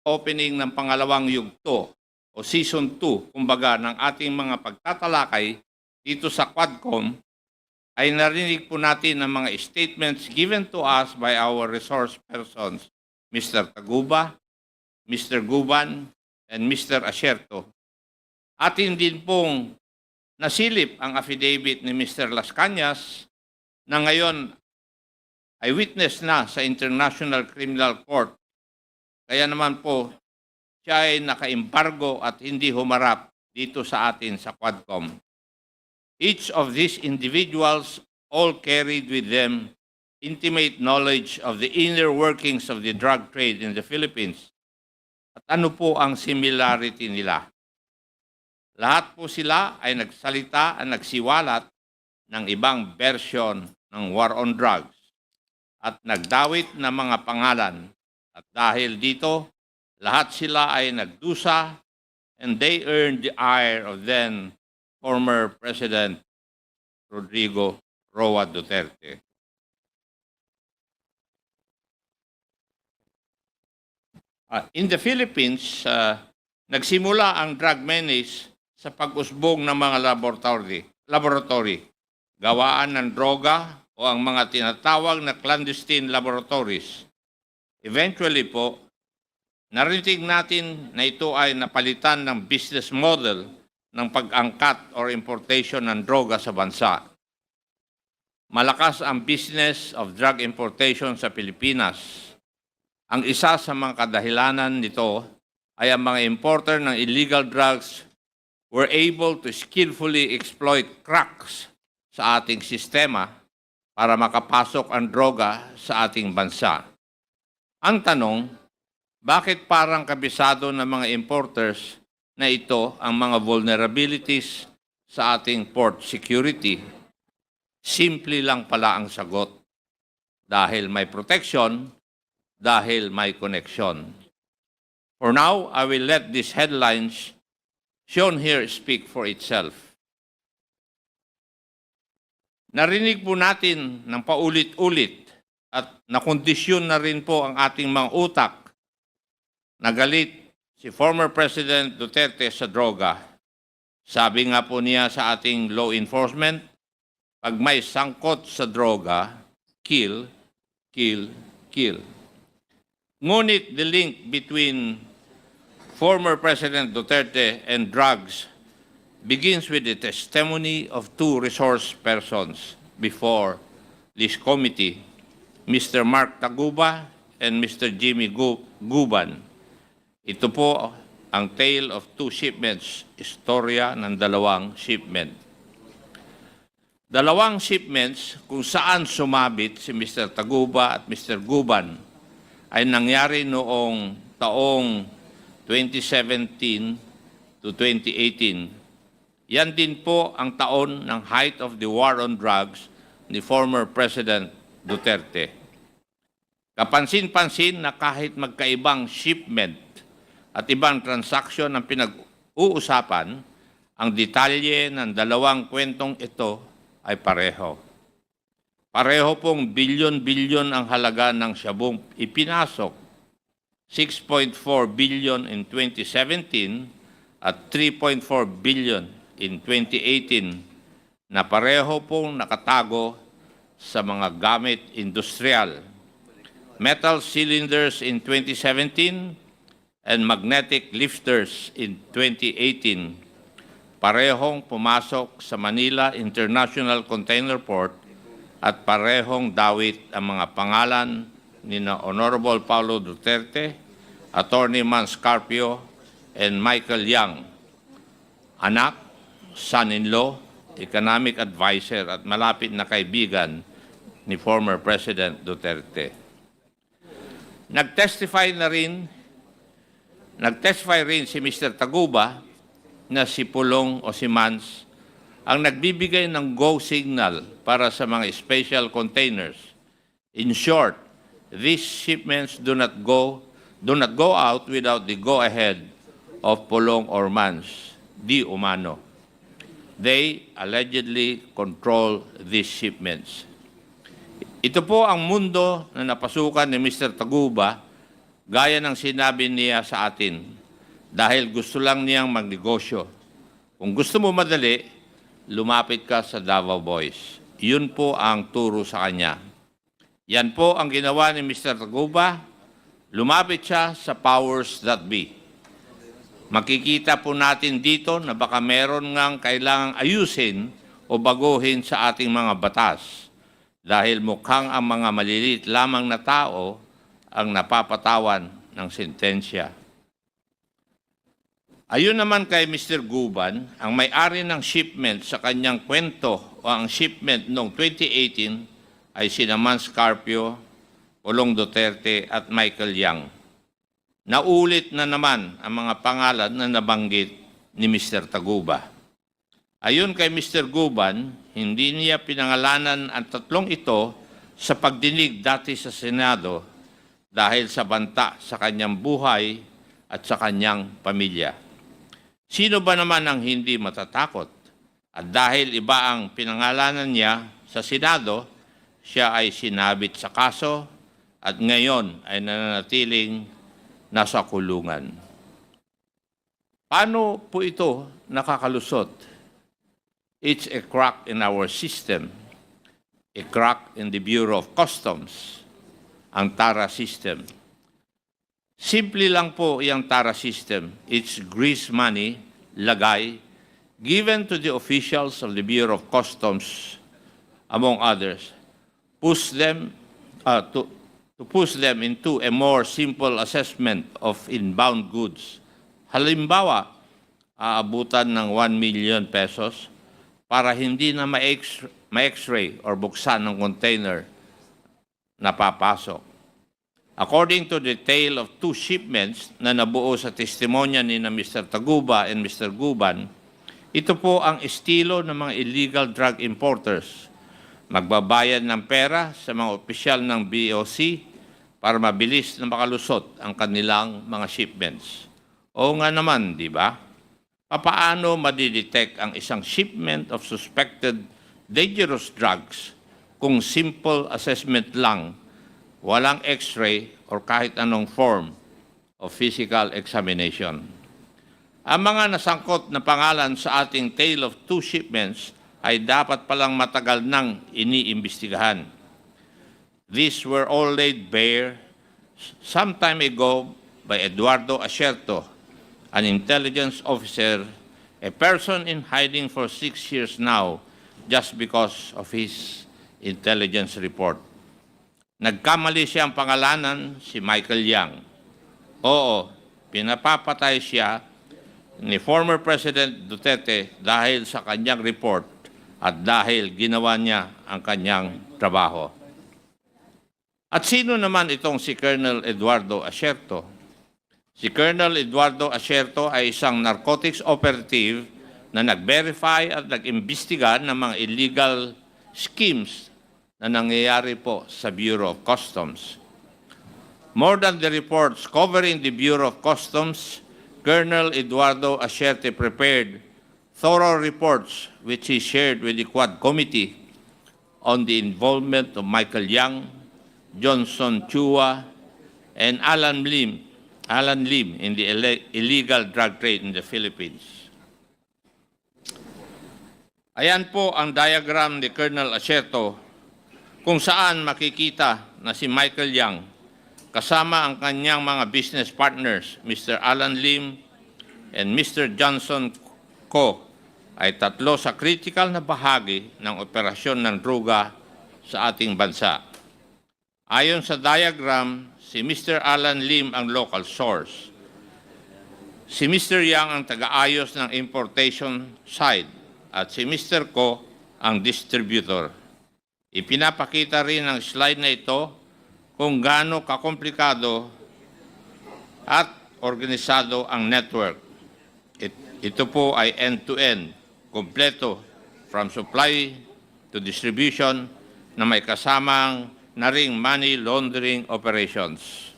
opening ng pangalawang yugto o Season 2, kumbaga, ng ating mga pagtatalakay dito sa Quadcom, ay narinig po natin ang mga statements given to us by our resource persons, Mr. Taguba, Mr. Guban, and Mr. Asierto. Atin din pong nasilip ang affidavit ni Mr. Las Cañas na ngayon ay witness na sa International Criminal Court. Kaya naman po, siya ay naka-embargo at hindi humarap dito sa atin sa Quadcom. Each of these individuals all carried with them intimate knowledge of the inner workings of the drug trade in the Philippines. At ano po ang similarity nila? Lahat po sila ay nagsalita at nagsiwalat ng ibang version ng war on drugs at nagdawit ng mga pangalan. At dahil dito, lahat sila ay nagdusa and they earned the ire of then former President Rodrigo Roa Duterte. In the Philippines, nagsimula ang drug menace sa pag-usbong ng mga laboratory, gawaan ng droga o ang mga tinatawag na clandestine laboratories. Eventually po, narinig natin na ito ay napalitan ng business model ng pag-angkat or importation ng droga sa bansa. Malakas ang business of drug importation sa Pilipinas. Ang isa sa mga kadahilanan nito ay ang mga importer ng illegal drugs were able to skillfully exploit cracks sa ating sistema para makapasok ang droga sa ating bansa. Ang tanong, bakit parang kabisado ng mga importers na ito ang mga vulnerabilities sa ating port security? Simple lang pala ang sagot. Dahil may protection, dahil may connection. For now, I will let these headlines shown here speak for itself. Narinig po natin ng paulit-ulit at nakondisyon na rin po ang ating mga utak na galit si former President Duterte sa droga. Sabi nga po niya sa ating law enforcement, pag may sangkot sa droga, kill, kill, kill. Ngunit the link between former President Duterte and drugs begins with the testimony of two resource persons before this committee, Mr. Mark Taguba and Mr. Jimmy Guban. Ito po ang tale of two shipments, istorya ng dalawang shipment. Dalawang shipments kung saan sumabit si Mr. Taguba at Mr. Guban ay nangyari noong taong 2017 to 2018. Yan din po ang taon ng height of the war on drugs ni former President Duterte. Kapansin-pansin na kahit magkaibang shipment at ibang transaksyon ang pinag-uusapan, ang detalye ng dalawang kwentong ito ay pareho. Pareho pong bilyon-bilyon ang halaga ng syabong ipinasok. 6.4 billion in 2017 at 3.4 billion in 2018 na pareho pong nakatago sa mga gamit industrial. Metal cylinders in 2017 and magnetic lifters in 2018. Parehong pumasok sa Manila International Container Port at parehong dawit ang mga pangalan ni Honorable Paulo Duterte, Attorney Man Scarpio, and Michael Yang, anak, son-in-law, economic advisor at malapit na kaibigan ni former President Duterte. Nag-testify rin si Mr. Taguba na si Pulong o si Mans ang nagbibigay ng go signal para sa mga special containers. In short, these shipments do not go out without the go-ahead of Pulong or Mans, di umano. They allegedly control these shipments. Ito po ang mundo na napasukan ni Mr. Taguba gaya ng sinabi niya sa atin, dahil gusto lang niyang magnegosyo. Kung gusto mo madali, lumapit ka sa Davao Boys. Yun po ang turo sa kanya. Yan po ang ginawa ni Mr. Taguba. Lumapit siya sa powers that be. Makikita po natin dito na baka meron ngang kailangang ayusin o baguhin sa ating mga batas dahil mukhang ang mga maliliit lamang na tao ang napapatawan ng sentensya. Ayon naman kay Mr. Guban, ang may-ari ng shipment sa kanyang kwento o ang shipment noong 2018 ay sina Mans Carpio, Pulong Duterte at Michael Yang. Naulit na naman ang mga pangalan na nabanggit ni Mr. Taguba. Ayon kay Mr. Guban, hindi niya pinangalanan ang tatlong ito sa pagdinig dati sa Senado dahil sa banta sa kanyang buhay at sa kanyang pamilya. Sino ba naman ang hindi matatakot? At dahil iba ang pinangalanan niya sa Senado, siya ay sinabit sa kaso at ngayon ay nananatiling nasa kulungan. Paano po ito nakakalusot? It's a crack in our system, a crack in the Bureau of Customs, ang TARA system. Simple lang po yung TARA system. It's grease money, lagay, given to the officials of the Bureau of Customs, among others, to push them into a more simple assessment of inbound goods. Halimbawa, aabutan ng 1 million pesos para hindi na ma-x-ray or buksan ng container na papasok. According to the tale of two shipments na nabuo sa testimonya ni na Mr. Taguba and Mr. Guban, ito po ang estilo ng mga illegal drug importers. Magbabayad ng pera sa mga opisyal ng BOC para mabilis na makalusot ang kanilang mga shipments. Oo nga naman, di ba? Papaano madidetect ang isang shipment of suspected dangerous drugs kung simple assessment lang, walang x-ray or kahit anong form of physical examination? Ang mga nasangkot na pangalan sa ating tale of two shipments ay dapat palang matagal nang iniimbestigahan. These were all laid bare some time ago by Eduardo Asierto, an intelligence officer, a person in hiding for 6 years now just because of his intelligence report. Nagkamali siyang pangalanan si Michael Yang. Oo, pinapapatay siya ni former President Duterte dahil sa kanyang report at dahil ginawa niya ang kanyang trabaho. At sino naman itong si Colonel Eduardo Asierto? Si Colonel Eduardo Asierto ay isang narcotics operative na nag-verify at nag-imbestiga ng mga illegal schemes na nangyayari po sa Bureau of Customs. More than the reports covering the Bureau of Customs, Colonel Eduardo Asierto prepared thorough reports which he shared with the Quad Committee on the involvement of Michael Yang, Johnson Chua, and Alan Lim in the illegal drug trade in the Philippines. Ayan po ang diagram ni Colonel Asierto kung saan makikita na si Michael Yang kasama ang kanyang mga business partners, Mr. Alan Lim and Mr. Johnson Ko, ay tatlo sa critical na bahagi ng operasyon ng droga sa ating bansa. Ayon sa diagram, si Mr. Alan Lim ang local source. Si Mr. Yang ang taga-ayos ng importation side at si Mr. Ko ang distributor. Ipinapakita rin ng slide na ito kung gaano kakomplikado at organisado ang network. Ito po ay end-to-end, kompleto from supply to distribution na may kasamang na ring money laundering operations.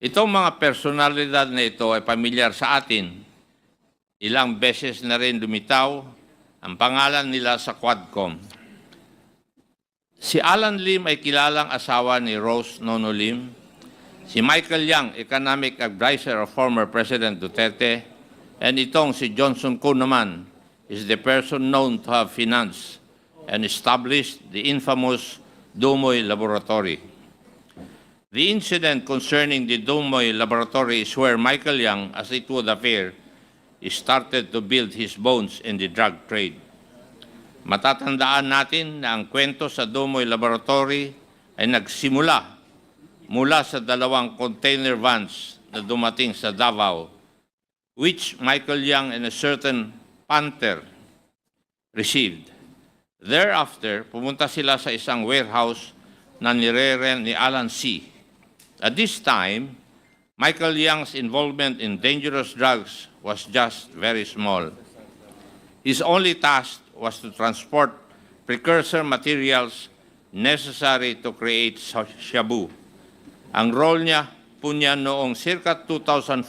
Itong mga personalidad na ito ay pamilyar sa atin. Ilang beses na rin lumitaw ang pangalan nila sa Quadcom. Si Alan Lim ay kilalang asawa ni Rose Nono Lim. Si Michael Yang, economic advisor of former President Duterte, and itong si Johnson Koo naman is the person known to have financed and established the infamous Dumoy Laboratory. The incident concerning the Dumoy Laboratory is where Michael Yang, as it would appear, started to build his bones in the drug trade. Matatandaan natin na ang kwento sa Dumoy Laboratory ay nagsimula mula sa dalawang container vans na dumating sa Davao, which Michael Yang and a certain Panther received. Thereafter, pumunta sila sa isang warehouse na nire-rent ni Alan C. At this time, Michael Yang's involvement in dangerous drugs was just very small. His only task was to transport precursor materials necessary to create shabu. Ang role niya po niya noong circa 2004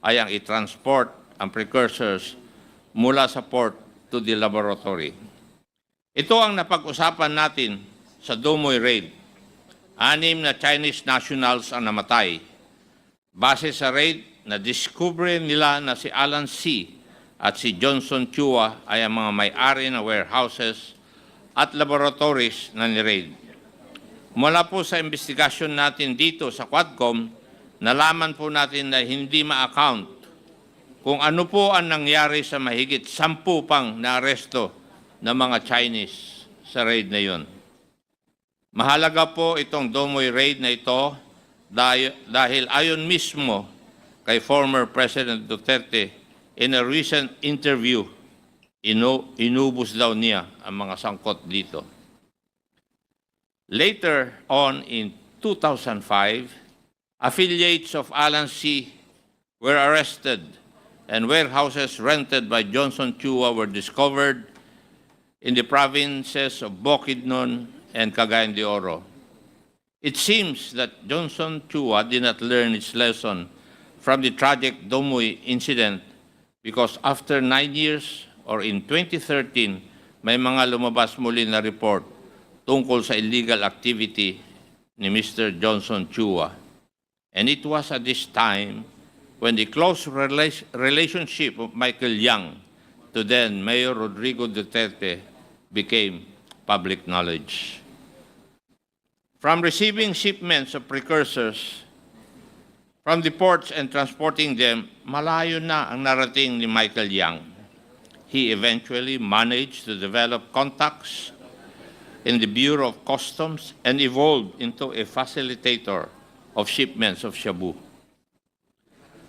ay ang i-transport ang precursors mula sa port to the laboratory. Ito ang napag-usapan natin sa Dumoy Raid. 6 na Chinese nationals ang namatay. Base sa raid, na-discover nila na si Alan C. at si Johnson Chua ay ang mga may-ari ng warehouses at laboratories na ni-raid. Mula po sa investigasyon natin dito sa Quadcom, nalaman po natin na hindi ma-account kung ano po ang nangyari sa mahigit 10 pang naaresto ng mga Chinese sa raid na yun. Mahalaga po itong Dumoy raid na ito dahil ayon mismo kay former President Duterte in a recent interview, inubos daw niya ang mga sangkot dito. Later on in 2005, affiliates of Alan C. were arrested and warehouses rented by Johnson Chua were discovered in the provinces of Bukidnon and Cagayan de Oro. It seems that Johnson Chua did not learn its lesson from the tragic Dumoy incident because after 9 years or in 2013, may mga lumabas muli na report tungkol sa illegal activity ni Mr. Johnson Chua. And it was at this time when the close relationship of Michael Yang to then Mayor Rodrigo Duterte became public knowledge. From receiving shipments of precursors from the ports and transporting them, malayo na ang narating ni Michael Yang. He eventually managed to develop contacts in the Bureau of Customs and evolved into a facilitator of shipments of shabu.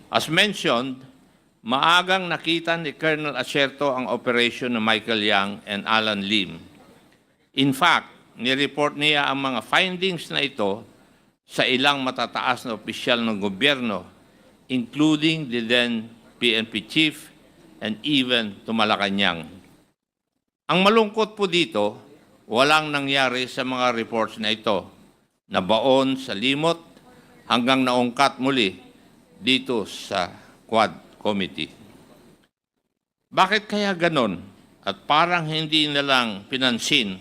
As mentioned, maagang nakita ni Colonel Acerto ang operation ng Michael Yang and Alan Lim. In fact, nireport niya ang mga findings na ito sa ilang matataas na opisyal ng gobyerno, including the then PNP chief and even to Malacanang. Ang malungkot po dito, walang nangyari sa mga reports na ito, nabaon sa limot hanggang naungkat muli dito sa Quad Committee. Bakit kaya ganon at parang hindi nalang pinansin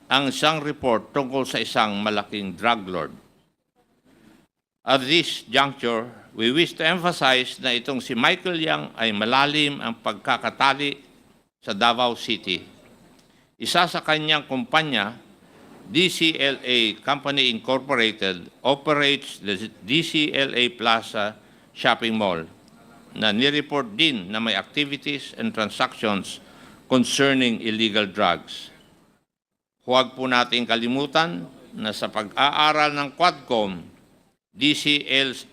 ang isang report tungkol sa isang malaking drug lord? At this juncture, we wish to emphasize na itong si Michael Yang ay malalim ang pagkakatali sa Davao City. Isa sa kanyang kumpanya, DCLA Company Incorporated, operates the DCLA Plaza Shopping Mall na nireport din na may activities and transactions concerning illegal drugs. Huwag po nating kalimutan na sa pag-aaral ng Quadcom, DCLA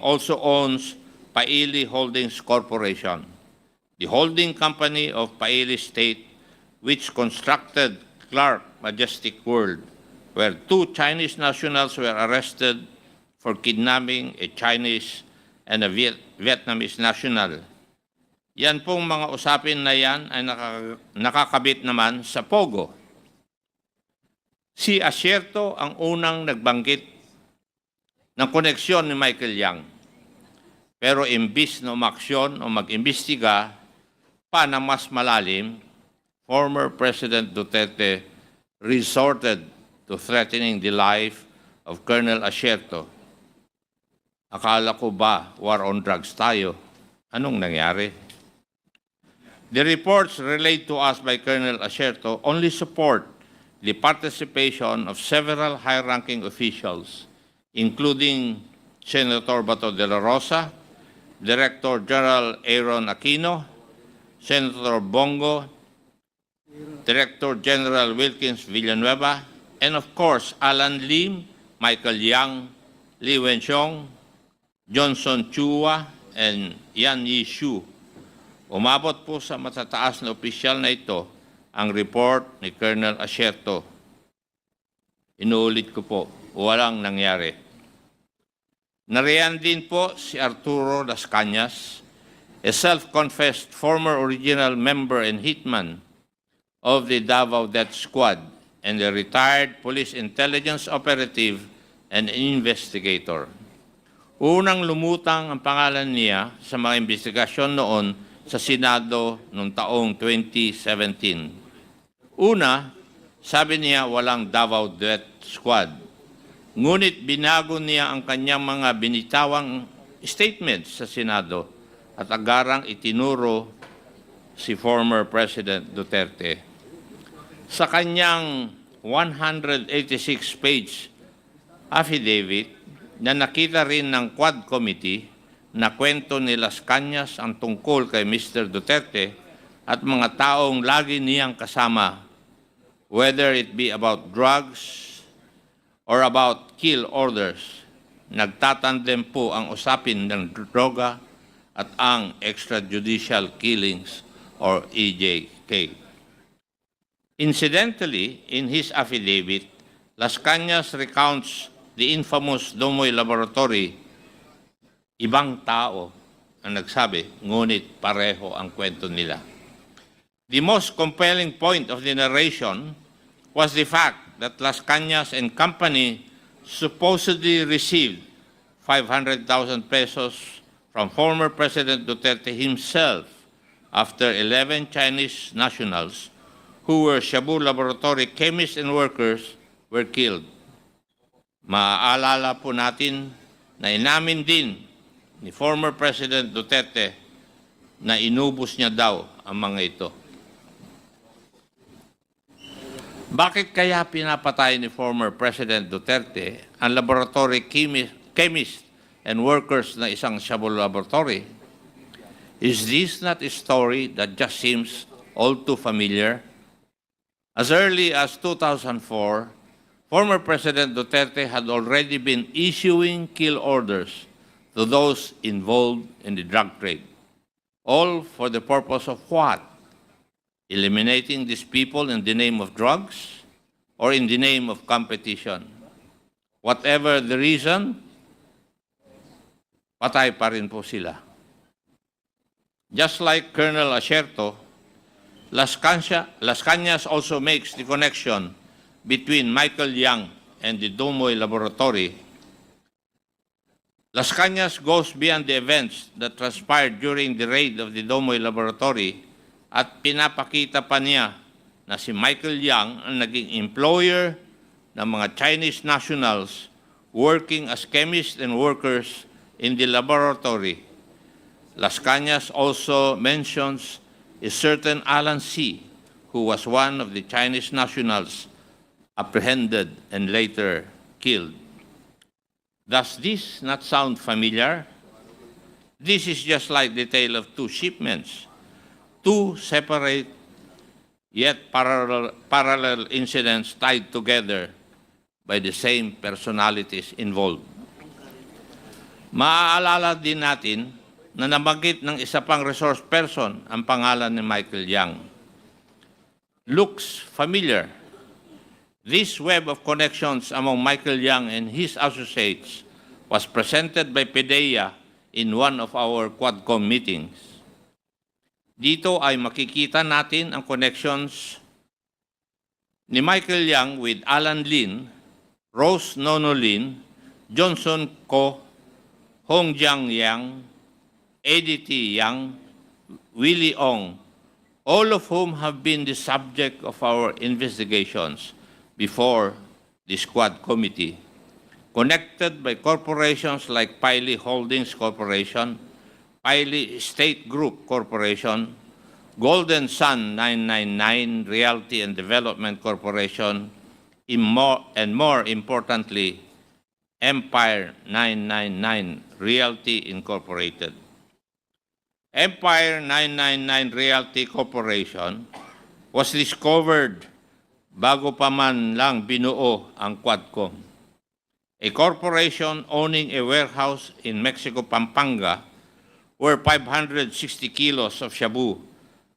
also owns Paili Holdings Corporation, the holding company of Paili State, which constructed Clark Majestic World, where 2 Chinese nationals were arrested for kidnapping a Chinese and a Vietnamese national. Yan pong mga usapin na yan ay nakakabit naman sa Pogo. Si Acerto ang unang nagbanggit ng koneksyon ni Michael Yang. Pero imbis na umaksyon o mag-imbestiga pa na mas malalim, former President Duterte resorted to threatening the life of Colonel Acerto Akala ko ba war on drugs tayo? Anong nangyari? The reports relayed to us by Colonel Asierto only support the participation of several high-ranking officials, including Senator Bato de la Rosa, Director General Aaron Aquino, Senator Bongo, Director General Wilkins Villanueva, and of course, Alan Lim, Michael Yang, Li Wenxiong, Johnson Chua, and Yan Yishu. Umabot po sa matataas na opisyal na ito ang report ni Colonel Asierto. Inuulit ko po, walang nangyari. Nariyan din po si Arturo Las Cañas, a self-confessed former original member and hitman of the Davao Death Squad and a retired police intelligence operative and investigator. Unang lumutang ang pangalan niya sa mga investigasyon noon sa Senado noong taong 2017. Una, sabi niya walang Davao Death Squad. Ngunit binago niya ang kanyang mga binitawang statements sa Senado at agarang itinuro si former President Duterte. Sa kanyang 186-page affidavit na nakita rin ng Quad Committee na kwento ni Las Cañas ang tungkol kay Mr. Duterte at mga taong lagi niyang kasama, whether it be about drugs or about kill orders. Nagtatandem po ang usapin ng droga at ang extrajudicial killings or EJK. Incidentally, in his affidavit, Las Cañas recounts the infamous Domoy Laboratory. Ibang tao ang nagsabi, ngunit pareho ang kwento nila. The most compelling point of the narration was the fact that Las Cañas and company supposedly received 500,000 pesos from former President Duterte himself after 11 Chinese nationals who were Shabu Laboratory chemists and workers were killed. Maaalala po natin na inamin din ni former President Duterte na inubos niya daw ang mga ito. Bakit kaya pinapatay ni former President Duterte ang laboratory chemist and workers na isang Shabu Laboratory? Is this not a story that just seems all too familiar? As early as 2004, former President Duterte had already been issuing kill orders to those involved in the drug trade. All for the purpose of what? Eliminating these people in the name of drugs or in the name of competition. Whatever the reason, patay pa rin po sila. Just like Colonel Asierto, Las Cañas also makes the connection between Michael Yang and the Domoy Laboratory. Las Cañas goes beyond the events that transpired during the raid of the Domoy Laboratory at pinapakita pa niya na si Michael Yang ang naging employer ng mga Chinese nationals working as chemists and workers in the laboratory. Las Cañas also mentions a certain Alan C., who was one of the Chinese nationals apprehended and later killed. Does this not sound familiar? This is just like the tale of two shipments, two separate yet parallel incidents tied together by the same personalities involved. Maaalala din natin na nabanggit ng isa pang resource person ang pangalan ni Michael Yang. Looks familiar. This web of connections among Michael Yang and his associates was presented by PDEA in one of our Quadcom meetings. Dito ay makikita natin ang connections ni Michael Yang with Alan Lin, Rose Nono Lin, Johnson Ko, Hongjiang Yang, Eddie T. Yang, Willie Ong, all of whom have been the subject of our investigations before the Squad Committee connected by corporations like Piley Holdings Corporation, Piley State Group Corporation, Golden Sun 999 Realty and Development Corporation, and more importantly, Empire 999 Realty Incorporated. Empire 999 Realty Corporation was discovered bago pa man lang binuo ang Quadcom, a corporation owning a warehouse in Mexico, Pampanga, where 560 kilos of shabu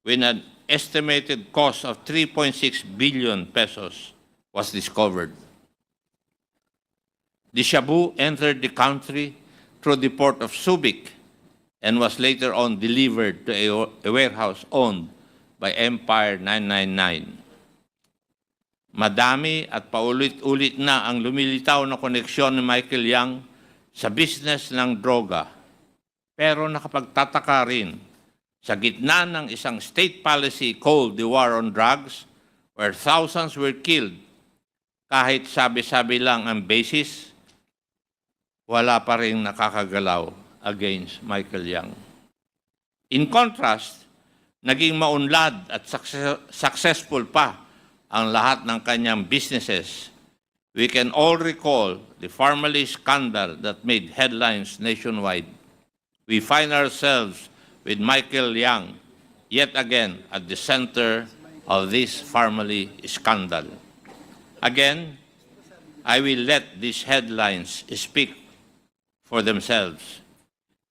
with an estimated cost of 3.6 billion pesos was discovered. The shabu entered the country through the port of Subic and was later on delivered to a warehouse owned by Empire 999. Madami at paulit-ulit na ang lumilitaw na koneksyon ni Michael Yang sa business ng droga. Pero nakapagtataka rin, sa gitna ng isang state policy called the war on drugs, where thousands were killed, kahit sabi-sabi lang ang basis, wala pa rin nakakagalaw against Michael Yang. In contrast, naging maunlad at successful pa ang lahat ng kanyang businesses. We can all recall the Farmally scandal that made headlines nationwide. We find ourselves with Michael Yang yet again at the center of this Farmally scandal. Again, I will let these headlines speak for themselves.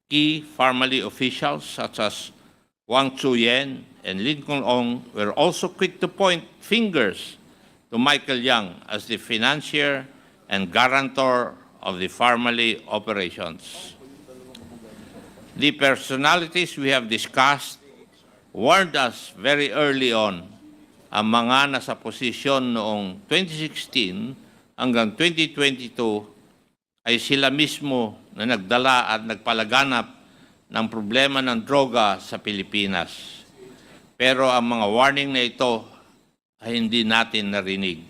Key Farmally officials such as Wang Chuyen and Lincoln Ong were also quick to point fingers to Michael Yang as the financier and guarantor of the Farmally operations. The personalities we have discussed warned us very early on ang mga nasa posisyon noong 2016 hanggang 2022 ay sila mismo na nagdala at nagpalaganap ng problema ng droga sa Pilipinas. Pero ang mga warning na ito ay hindi natin narinig.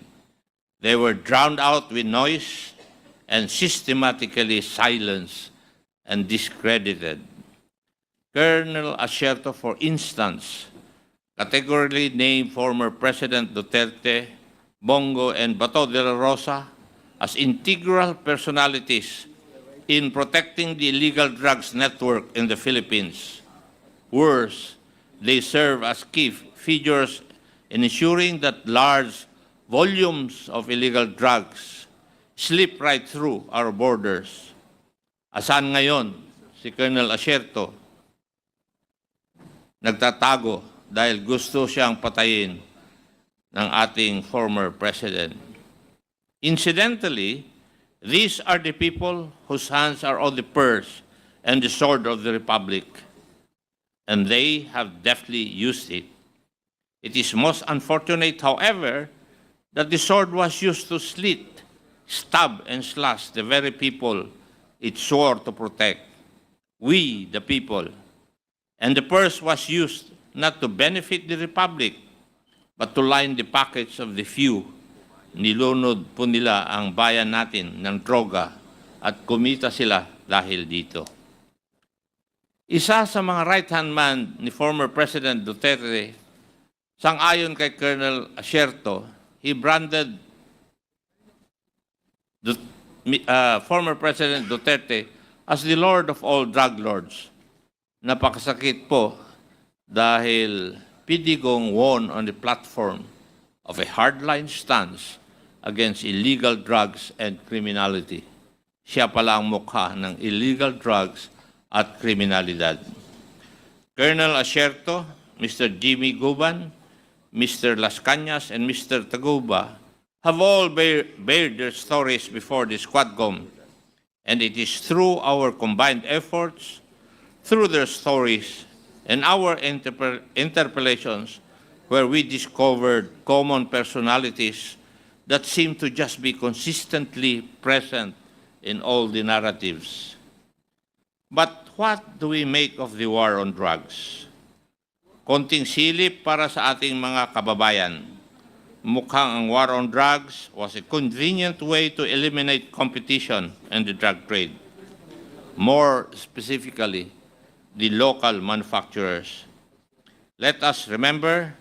They were drowned out with noise and systematically silenced and discredited. Colonel Asierto, for instance, categorically named former President Duterte, Bongo, and Bato de la Rosa as integral personalities in protecting the illegal drugs network in the Philippines. Worse, they serve as key figures in ensuring that large volumes of illegal drugs slip right through our borders. Asan ngayon si Colonel Asierto? Nagtatago dahil gusto siyang patayin ng ating former president. Incidentally, these are the people whose hands are on the purse and the sword of the Republic, and they have deftly used it. It is most unfortunate, however, that the sword was used to slit, stab, and slash the very people it swore to protect. We, the people. And the purse was used not to benefit the Republic, but to line the pockets of the few. Nilunod po nila ang bayan natin ng droga at kumita sila dahil dito. Isa sa mga right-hand man ni former President Duterte, sang-ayon kay Colonel Asierto, he branded former President Duterte as the Lord of all drug lords. Napakasakit po dahil Pidigong won on the platform of a hardline stance against illegal drugs and criminality. Siya pala ang mukha ng illegal drugs at kriminalidad. Colonel Asierto, Mr. Jimmy Guban, Mr. Las Cañas, and Mr. Taguba have all bared their stories before the Squadcom, and it is through our combined efforts, through their stories, and our interpellations where we discovered common personalities that seem to just be consistently present in all the narratives. But what do we make of the war on drugs? Konting silip para sa ating mga kababayan. mukhang ang war on drugs was a convenient way to eliminate competition in the drug trade. More specifically, the local manufacturers. Let us remember,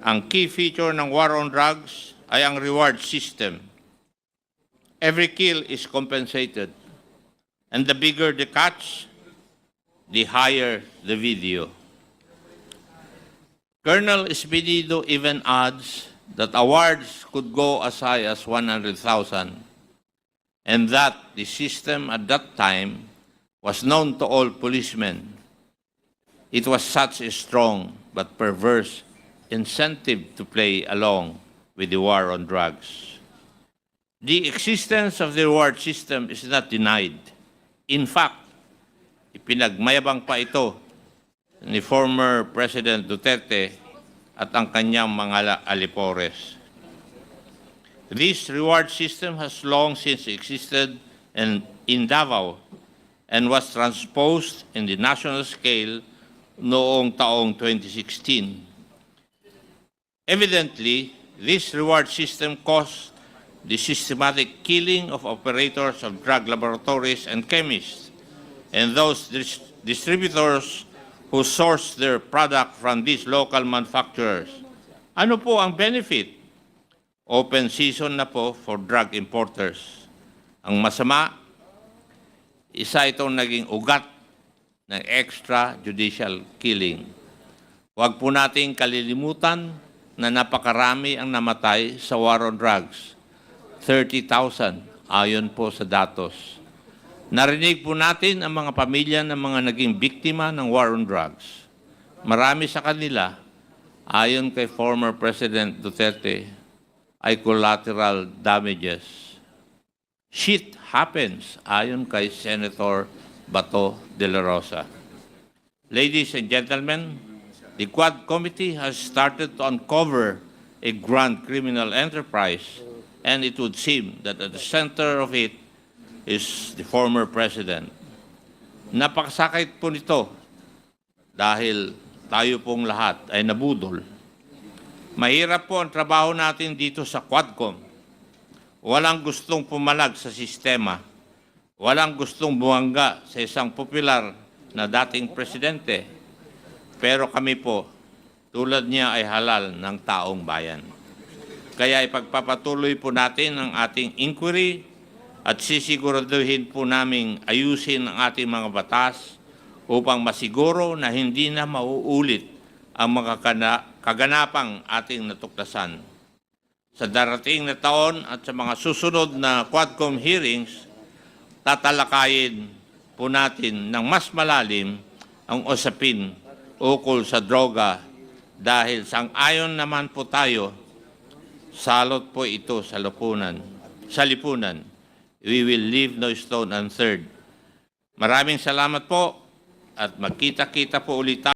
ang key feature ng war on drugs ay ang reward system. Every kill is compensated. And the bigger the catch, the higher the video. Colonel Espinido even adds that awards could go as high as 100,000 and that the system at that time was known to all policemen. It was such a strong but perverse incentive to play along with the war on drugs. The existence of the reward system is not denied. In fact, ipinagmayabang pa ito ni former President Duterte at ang kanyang mga alipores. This reward system has long since existed in Davao and was transposed in the national scale noong taong 2016. Evidently, this reward system caused the systematic killing of operators of drug laboratories and chemists and those distributors who source their product from these local manufacturers. Ano po ang benefit? Open season na po for drug importers. Ang masama, isa itong naging ugat ng extrajudicial killing. Huwag po nating kalilimutan na napakarami ang namatay sa war on drugs. 30,000 ayon po sa datos. Narinig po natin ang mga pamilya ng mga naging biktima ng war on drugs. Marami sa kanila, ayon kay former President Duterte, ay collateral damages. Shit happens, ayon kay Senator Bato de la Rosa. Ladies and gentlemen, the Quad Committee has started to uncover a grand criminal enterprise, and it would seem that at the center of it is the former president. Napakasakit po nito dahil tayo pong lahat ay nabudol. Mahirap po ang trabaho natin dito sa Quadcom. Walang gustong pumalag sa sistema. Walang gustong bumangga sa isang popular na dating presidente. Pero kami po, tulad niya ay halal ng taong bayan. Kaya ipagpapatuloy po natin ang ating inquiry at sisiguraduhin po naming ayusin ang ating mga batas upang masiguro na hindi na mauulit ang mga kaganapang ating natuklasan. Sa darating na taon at sa mga susunod na Quadcom hearings, tatalakayin po natin ng mas malalim ang usapin ukol sa droga dahil sang-ayon naman po tayo, salot po ito sa lipunan. We will leave no stone unturned. Maraming salamat po at magkita-kita po ulit tayo.